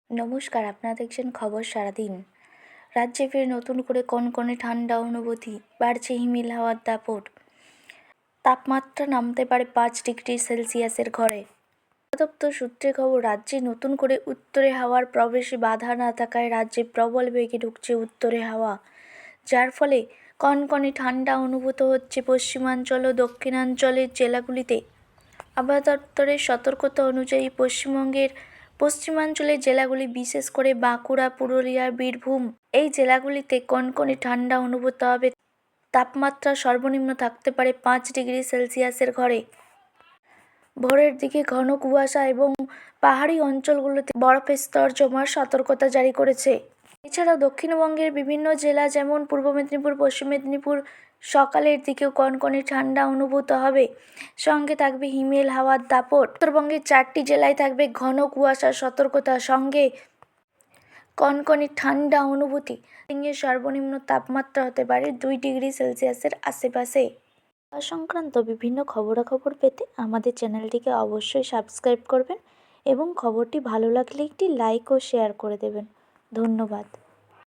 নমস্কার, আপনারা দেখছেন খবর সারাদিন। রাজ্যে ফের নতুন করে কনকনে ঠান্ডা অনুভূতি, বাড়ছে হিমেল হাওয়ার দাপট। তাপমাত্রা নামতে পারে 5 ডিগ্রি সেলসিয়াসের ঘরে। দপ্তর সূত্রে খবর, রাজ্যে নতুন করে উত্তরে হাওয়ার প্রবেশে বাধা না থাকায় রাজ্যে প্রবল বেগে ঢুকছে উত্তরে হাওয়া, যার ফলে কনকনে ঠান্ডা অনুভূত হচ্ছে পশ্চিমাঞ্চল ও দক্ষিণাঞ্চলের জেলাগুলিতে। আবহাওয়া দপ্তরের সতর্কতা অনুযায়ী পশ্চিমবঙ্গের পশ্চিমাঞ্চলের জেলাগুলি, বিশেষ করে বাঁকুড়া, পুরুলিয়া, বীরভূম, এই জেলাগুলিতে কনকনে ঠান্ডা অনুভূত হবে। তাপমাত্রা সর্বনিম্ন থাকতে পারে 5 ডিগ্রি সেলসিয়াসের ঘরে। ভোরের দিকে ঘন কুয়াশা এবং পাহাড়ি অঞ্চলগুলোতে বরফের স্তর জমার সতর্কতা জারি করেছে। এছাড়াও দক্ষিণবঙ্গের বিভিন্ন জেলা যেমন পূর্ব মেদিনীপুর, পশ্চিম মেদিনীপুর, সকালের দিকেও কনকনে ঠান্ডা অনুভূত হবে। সঙ্গে থাকবে হিমেল হাওয়ার দাপট। উত্তরবঙ্গের 4টি জেলায় থাকবে ঘন কুয়াশার সতর্কতা, সঙ্গে কনকনে ঠান্ডা অনুভূতি। দিনের সর্বনিম্ন তাপমাত্রা হতে পারে 2 ডিগ্রি সেলসিয়াসের আশেপাশে। সংক্রান্ত বিভিন্ন খবরাখবর পেতে আমাদের চ্যানেলটিকে অবশ্যই সাবস্ক্রাইব করবেন এবং খবরটি ভালো লাগলে একটি লাইক ও শেয়ার করে দেবেন। ধন্যবাদ।